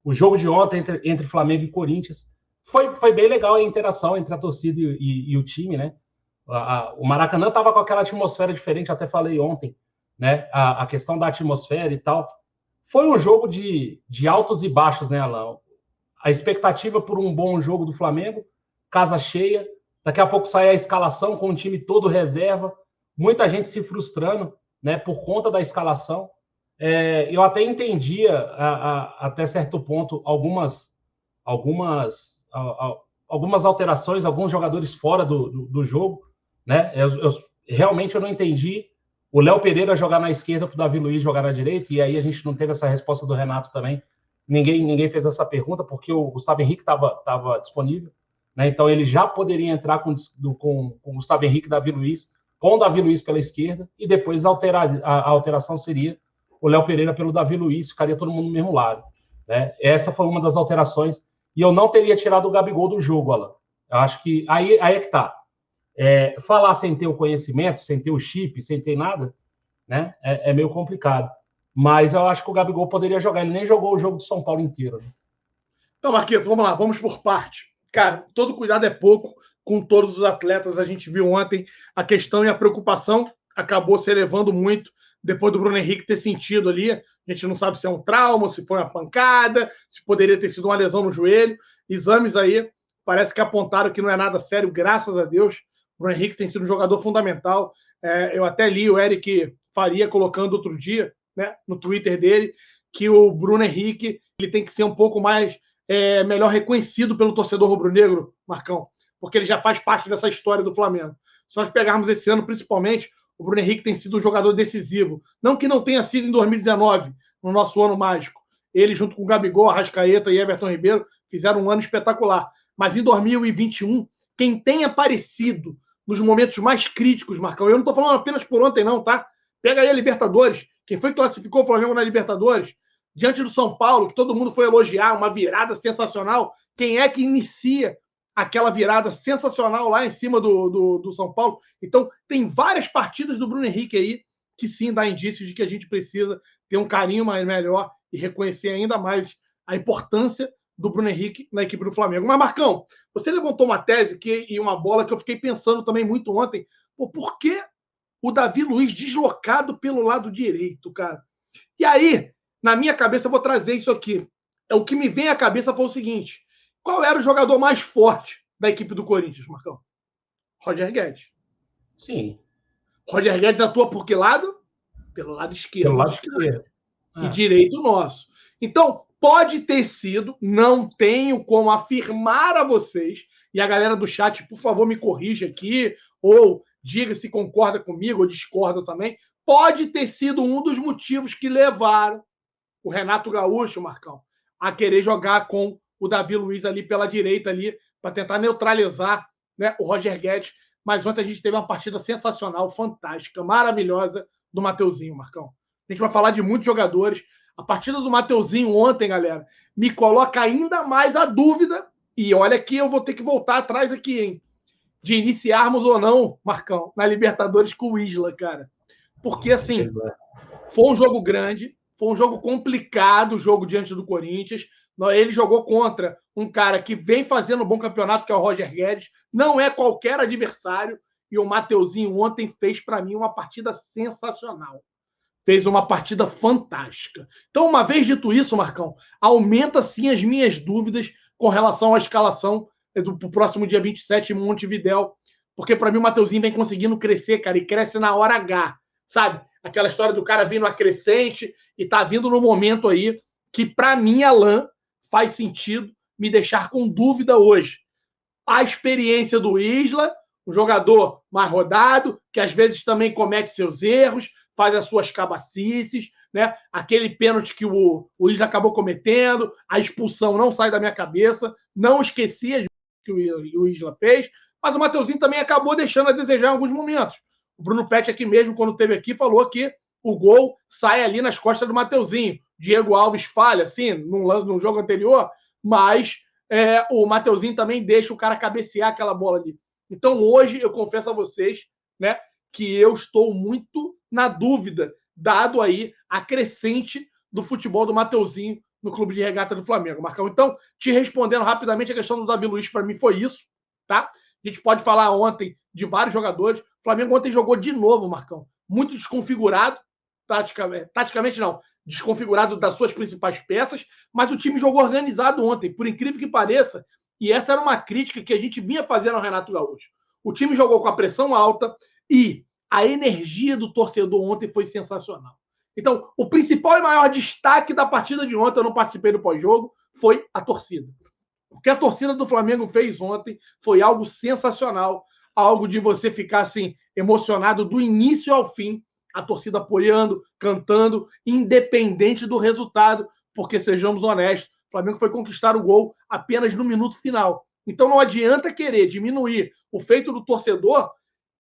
o jogo de ontem entre Flamengo e Corinthians foi bem legal a interação entre a torcida e o time, né? O Maracanã estava com aquela atmosfera diferente, até falei ontem, né? A questão da atmosfera e tal. Foi um jogo de altos e baixos, né, Alain? A expectativa por um bom jogo do Flamengo, casa cheia, daqui a pouco sai a escalação com o time todo reserva, muita gente se frustrando, né, por conta da escalação. Eu até entendia, até certo ponto, algumas alterações, alguns jogadores fora do jogo, né? Realmente eu não entendi o Léo Pereira jogar na esquerda para o Davi Luiz jogar na direita, e aí a gente não teve essa resposta do Renato também. Ninguém fez essa pergunta, porque o Gustavo Henrique estava disponível, né? Então ele já poderia entrar com o Gustavo Henrique e Davi Luiz, com o Davi Luiz pela esquerda, e depois a alteração seria o Léo Pereira pelo Davi Luiz, ficaria todo mundo no mesmo lado, né? Essa foi uma das alterações, e eu não teria tirado o Gabigol do jogo, Alan. Eu acho que aí é que tá. Falar sem ter o conhecimento, sem ter o chip, sem ter nada, né? É meio complicado. Mas eu acho que o Gabigol poderia jogar. Ele nem jogou o jogo do São Paulo inteiro. Né? Então, Marquito, vamos lá, vamos por parte. Cara, todo cuidado é pouco com todos os atletas. A gente viu ontem a questão e a preocupação acabou se elevando muito depois do Bruno Henrique ter sentido ali. A gente não sabe se é um trauma, se foi uma pancada, se poderia ter sido uma lesão no joelho. Exames aí parece que apontaram que não é nada sério, graças a Deus. O Bruno Henrique tem sido um jogador fundamental. Eu até li o Eric Faria colocando outro dia, né, no Twitter dele, que o Bruno Henrique ele tem que ser um pouco mais melhor reconhecido pelo torcedor rubro-negro, Marcão, porque ele já faz parte dessa história do Flamengo. Se nós pegarmos esse ano, principalmente, o Bruno Henrique tem sido um jogador decisivo. Não que não tenha sido em 2019, no nosso ano mágico. Ele, junto com o Gabigol, Arrascaeta e Everton Ribeiro, fizeram um ano espetacular. Mas em 2021, quem tem aparecido nos momentos mais críticos, Marcão, eu não estou falando apenas por ontem, não, tá? Pega aí a Libertadores. Quem foi que classificou o Flamengo na Libertadores? Diante do São Paulo, que todo mundo foi elogiar, uma virada sensacional. Quem é que inicia aquela virada sensacional lá em cima do São Paulo? Então, tem várias partidas do Bruno Henrique aí que sim dá indícios de que a gente precisa ter um carinho mais melhor e reconhecer ainda mais a importância do Bruno Henrique na equipe do Flamengo. Mas, Marcão, você levantou uma tese e uma bola que eu fiquei pensando também muito ontem. Por que o Davi Luiz deslocado pelo lado direito, cara? E aí, na minha cabeça, eu vou trazer isso aqui. O que me vem à cabeça foi o seguinte: qual era o jogador mais forte da equipe do Corinthians, Marcão? Roger Guedes. Sim. Roger Guedes atua por que lado? Pelo lado esquerdo. Pelo lado esquerdo. E direito nosso. Então, pode ter sido, não tenho como afirmar a vocês, e a galera do chat, por favor, me corrija aqui, ou diga se concorda comigo ou discorda também, pode ter sido um dos motivos que levaram o Renato Gaúcho, Marcão, a querer jogar com o Davi Luiz ali pela direita ali, para tentar neutralizar, né, o Roger Guedes. Mas ontem a gente teve uma partida sensacional, fantástica, maravilhosa do Mateuzinho, Marcão. A gente vai falar de muitos jogadores. A partida do Mateuzinho ontem, galera, me coloca ainda mais a dúvida, e olha que eu vou ter que voltar atrás aqui, hein, de iniciarmos ou não, Marcão, na Libertadores com o Isla, cara. Porque, assim, foi um jogo grande, foi um jogo complicado, o jogo diante do Corinthians. Ele jogou contra um cara que vem fazendo um bom campeonato, que é o Roger Guedes. Não é qualquer adversário. E o Mateuzinho ontem fez, para mim, uma partida sensacional. Fez uma partida fantástica. Então, uma vez dito isso, Marcão, aumenta, sim, as minhas dúvidas com relação à escalação do próximo dia 27 em Montevidéu. Porque, para mim, o Mateuzinho vem conseguindo crescer, cara, e cresce na hora H. Sabe? Aquela história do cara vindo a crescente e tá vindo no momento aí que, para mim, Alain, faz sentido me deixar com dúvida hoje. A experiência do Isla, um jogador mais rodado, que às vezes também comete seus erros, faz as suas cabacices, né? Aquele pênalti que o Isla acabou cometendo, a expulsão não sai da minha cabeça, não esqueci as que o Isla fez, mas o Mateuzinho também acabou deixando a desejar em alguns momentos. O Bruno Pet aqui mesmo, quando esteve aqui, falou que o gol sai ali nas costas do Mateuzinho. Diego Alves falha, assim, no jogo anterior, mas o Mateuzinho também deixa o cara cabecear aquela bola ali. Então, hoje, eu confesso a vocês, né, que eu estou muito na dúvida, dado aí a crescente do futebol do Mateuzinho no Clube de Regata do Flamengo, Marcão. Então, te respondendo rapidamente, a questão do Davi Luiz, para mim, foi isso, tá? A gente pode falar ontem de vários jogadores. O Flamengo ontem jogou de novo, Marcão, muito desconfigurado, taticamente não, desconfigurado das suas principais peças, mas o time jogou organizado ontem, por incrível que pareça, e essa era uma crítica que a gente vinha fazendo ao Renato Gaúcho. O time jogou com a pressão alta e a energia do torcedor ontem foi sensacional. Então, o principal e maior destaque da partida de ontem, eu não participei do pós-jogo, foi a torcida. O que a torcida do Flamengo fez ontem foi algo sensacional, algo de você ficar assim, emocionado do início ao fim, a torcida apoiando, cantando, independente do resultado, porque, sejamos honestos, o Flamengo foi conquistar o gol apenas no minuto final. Então não adianta querer diminuir o feito do torcedor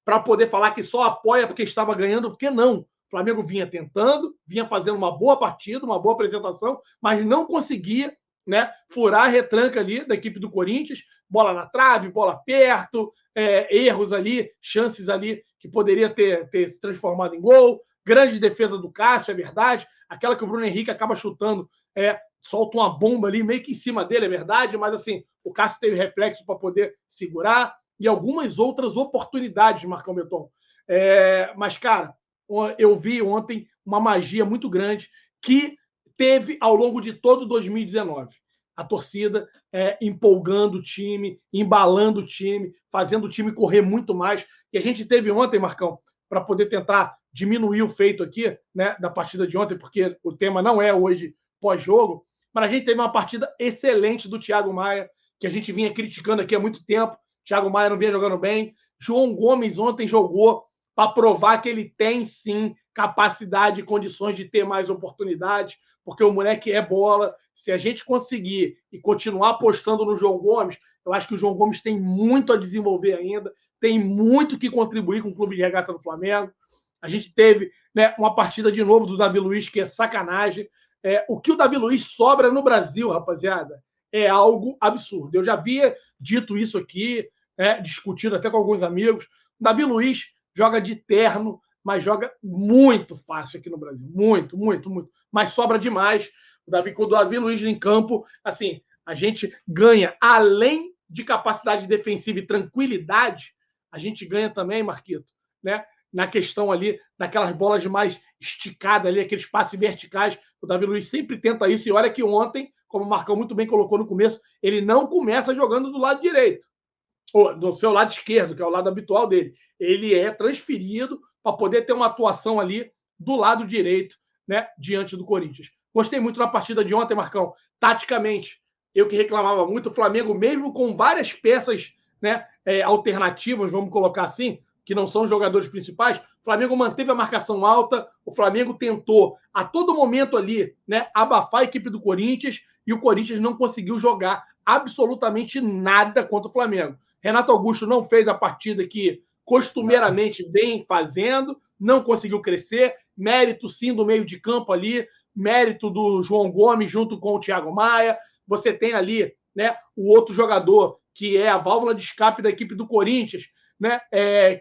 para poder falar que só apoia porque estava ganhando, porque não. O Flamengo vinha tentando, vinha fazendo uma boa partida, uma boa apresentação, mas não conseguia, né, furar a retranca ali da equipe do Corinthians, bola na trave, bola perto, erros ali, chances ali que poderia ter se transformado em gol, grande defesa do Cássio, é verdade, aquela que o Bruno Henrique acaba chutando, solta uma bomba ali meio que em cima dele, é verdade, mas assim, o Cássio teve reflexo para poder segurar, e algumas outras oportunidades, Marcão Beton. Mas, cara, eu vi ontem uma magia muito grande que teve ao longo de todo 2019. A torcida empolgando o time, embalando o time, fazendo o time correr muito mais. E a gente teve ontem, Marcão, para poder tentar diminuir o feito aqui, né, da partida de ontem, porque o tema não é hoje pós-jogo, mas a gente teve uma partida excelente do Thiago Maia, que a gente vinha criticando aqui há muito tempo. Thiago Maia não vinha jogando bem. João Gomes ontem jogou para provar que ele tem, sim, capacidade e condições de ter mais oportunidades, porque o moleque é bola. Se a gente conseguir e continuar apostando no João Gomes, eu acho que o João Gomes tem muito a desenvolver ainda, tem muito que contribuir com o Clube de Regata do Flamengo. A gente teve, né, uma partida de novo do Davi Luiz, que é sacanagem. O que o Davi Luiz sobra no Brasil, rapaziada, é algo absurdo. Eu já havia dito isso aqui, discutido até com alguns amigos. O Davi Luiz joga de terno, mas joga muito fácil aqui no Brasil. Muito, muito, muito. Mas sobra demais. Com o Davi Luiz em campo, assim, a gente ganha, além de capacidade defensiva e tranquilidade, a gente ganha também, Marquito, né, na questão ali daquelas bolas mais esticadas ali, aqueles passes verticais. O Davi Luiz sempre tenta isso. E olha que ontem, como o Marcão muito bem colocou no começo, ele não começa jogando do lado direito, ou do seu lado esquerdo, que é o lado habitual dele. Ele é transferido para poder ter uma atuação ali do lado direito, né, diante do Corinthians. Gostei muito da partida de ontem, Marcão. Taticamente, eu que reclamava muito, o Flamengo, mesmo com várias peças, né, alternativas, vamos colocar assim, que não são os jogadores principais, o Flamengo manteve a marcação alta, o Flamengo tentou a todo momento ali, né, abafar a equipe do Corinthians, e o Corinthians não conseguiu jogar absolutamente nada contra o Flamengo. Renato Augusto não fez a partida que costumeiramente vem fazendo, não conseguiu crescer, mérito sim do meio de campo ali, mérito do João Gomes junto com o Thiago Maia. Você tem ali, né, o outro jogador que é a válvula de escape da equipe do Corinthians, né,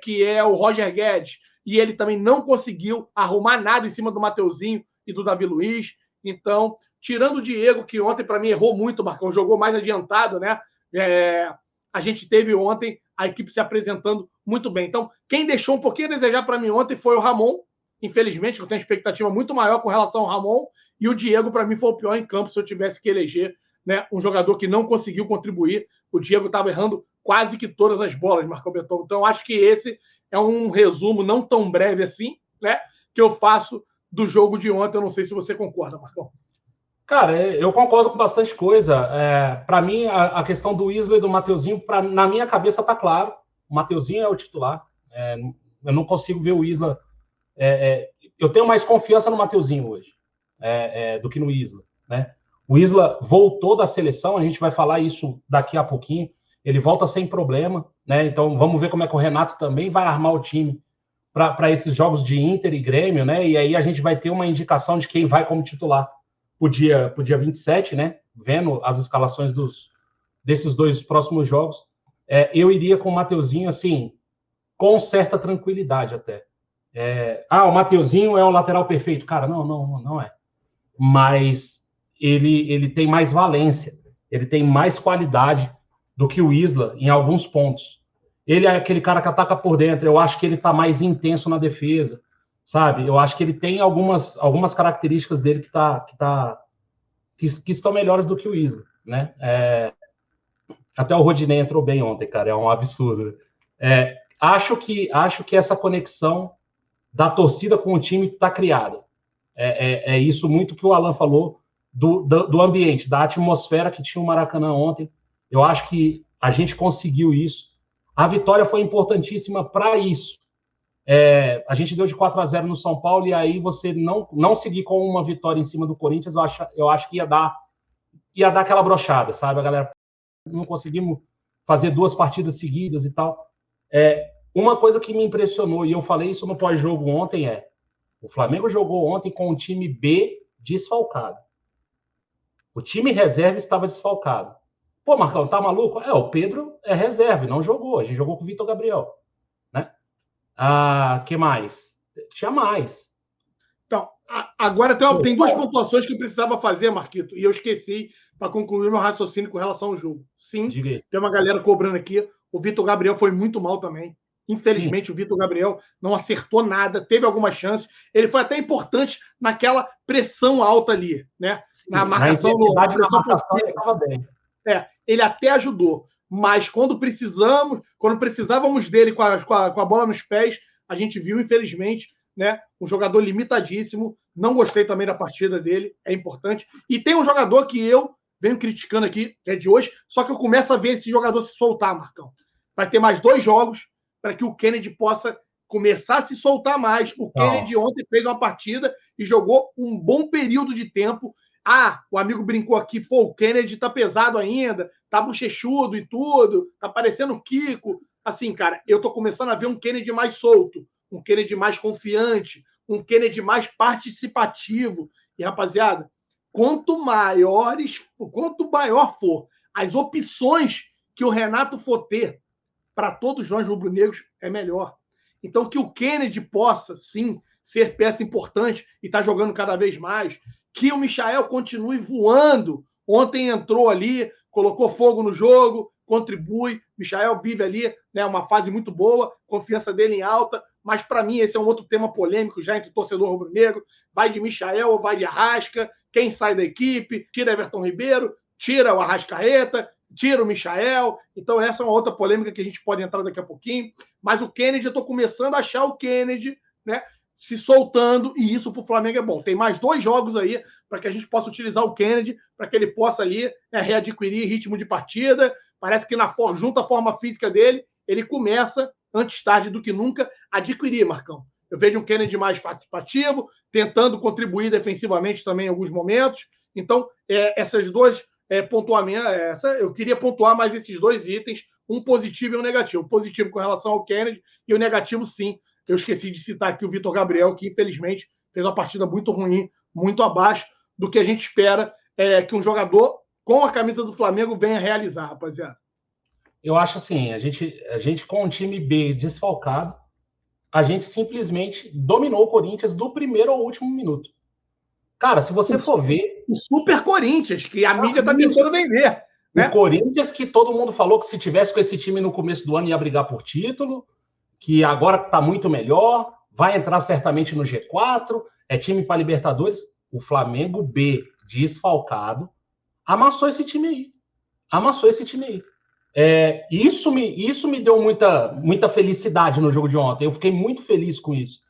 que é o Roger Guedes, e ele também não conseguiu arrumar nada em cima do Mateuzinho e do Davi Luiz. Então, tirando o Diego, que ontem para mim errou muito, Marcão, jogou mais adiantado, né? A gente teve ontem a equipe se apresentando muito bem. Então, quem deixou um pouquinho a desejar para mim ontem foi o Ramon. Infelizmente, eu tenho expectativa muito maior com relação ao Ramon. E o Diego, para mim, foi o pior em campo se eu tivesse que eleger, né, um jogador que não conseguiu contribuir. O Diego estava errando quase que todas as bolas, Marcão Beton. Então, acho que esse é um resumo não tão breve assim, né, que eu faço do jogo de ontem. Eu não sei se você concorda, Marcão. Cara, eu concordo com bastante coisa. Para mim, a questão do Isla e do Mateuzinho, na minha cabeça tá claro. O Mateuzinho é o titular. Eu não consigo ver o Isla. Eu tenho mais confiança no Mateuzinho hoje do que no Isla, né? O Isla voltou da seleção, a gente vai falar isso daqui a pouquinho. Ele volta sem problema, né? Então vamos ver como é que o Renato também vai armar o time para esses jogos de Inter e Grêmio, né? E aí a gente vai ter uma indicação de quem vai como titular pro dia 27, né? Vendo as escalações desses dois próximos jogos. Eu iria com o Mateuzinho, assim, com certa tranquilidade até. O Mateuzinho é o lateral perfeito. Cara, não é. Mas ele tem mais valência, ele tem mais qualidade do que o Isla em alguns pontos. Ele é aquele cara que ataca por dentro, eu acho que ele está mais intenso na defesa, sabe? Eu acho que ele tem algumas características dele que estão melhores do que o Isla, né? Até o Rodinei entrou bem ontem, cara, é um absurdo. Acho que essa conexão da torcida com o time está criada. É isso muito que o Alan falou do ambiente, da atmosfera que tinha o Maracanã ontem. Eu acho que a gente conseguiu isso. A vitória foi importantíssima para isso. A gente deu de 4-0 no São Paulo, e aí você não seguir com uma vitória em cima do Corinthians, eu acho que ia dar aquela brochada, sabe? A galera, não conseguimos fazer 2 partidas seguidas e tal. Uma coisa que me impressionou, e eu falei isso no pós-jogo ontem, o Flamengo jogou ontem com o time B desfalcado. O time reserva estava desfalcado. Pô, Marcão, tá maluco? O Pedro é reserva, não jogou. A gente jogou com o Vitor Gabriel, né? Que mais? Tinha mais. Então, agora tem 2 pontuações que eu precisava fazer, Marquito, e eu esqueci para concluir meu raciocínio com relação ao jogo. Sim, tem uma galera cobrando aqui. O Vitor Gabriel foi muito mal também. Infelizmente, o Vitor Gabriel não acertou nada, teve algumas chances. Ele foi até importante naquela pressão alta ali, né? Sim, na marcação, ele estava bem. Ele até ajudou, mas quando precisávamos dele com a bola nos pés, a gente viu, infelizmente, né, um jogador limitadíssimo. Não gostei também da partida dele, é importante. E tem um jogador que eu venho criticando aqui, que é de hoje, só que eu começo a ver esse jogador se soltar, Marcão. Vai ter mais 2 jogos para que o Kennedy possa começar a se soltar mais. O Kennedy ontem fez uma partida e jogou um bom período de tempo. O amigo brincou aqui, pô, o Kennedy tá pesado ainda, tá bochechudo e tudo, tá parecendo Kiko. Assim, cara, eu tô começando a ver um Kennedy mais solto, um Kennedy mais confiante, um Kennedy mais participativo. E, rapaziada, quanto maior for as opções que o Renato for ter para todos nós rubro-negros, é melhor. Então, que o Kennedy possa, sim, ser peça importante e tá jogando cada vez mais. Que o Michael continue voando. Ontem entrou ali, colocou fogo no jogo, contribui. Michael vive ali, né, uma fase muito boa, confiança dele em alta. Mas, para mim, esse é um outro tema polêmico já entre o torcedor rubro-negro. Vai de Michael ou vai de Arrasca? Quem sai da equipe? Tira Everton Ribeiro, tira o Arrascaeta, tira o Michael. Então, essa é uma outra polêmica que a gente pode entrar daqui a pouquinho. Mas o Kennedy, eu estou começando a achar o Kennedy, né, se soltando, e isso para o Flamengo é bom. Tem mais 2 jogos aí para que a gente possa utilizar o Kennedy, para que ele possa ali, né, readquirir ritmo de partida. Parece que junto à forma física dele, ele começa, antes tarde do que nunca, a adquirir, Marcão. Eu vejo um Kennedy mais participativo, tentando contribuir defensivamente também em alguns momentos. Então, essas 2 pontuamentos, eu queria pontuar mais esses 2 itens, um positivo e um negativo. O positivo com relação ao Kennedy e o negativo, sim. Eu esqueci de citar aqui o Vitor Gabriel, que infelizmente fez uma partida muito ruim, muito abaixo do que a gente espera que um jogador com a camisa do Flamengo venha realizar, rapaziada. Eu acho assim, a gente com o time B desfalcado, a gente simplesmente dominou o Corinthians do primeiro ao último minuto. Cara, se você for ver... O Super Corinthians, que a mídia está tentando vender. Né? O Corinthians, que todo mundo falou que se tivesse com esse time no começo do ano ia brigar por título, que agora está muito melhor, vai entrar certamente no G4, é time para Libertadores. O Flamengo B, desfalcado, amassou esse time aí. Isso me deu muita felicidade no jogo de ontem. Eu fiquei muito feliz com isso.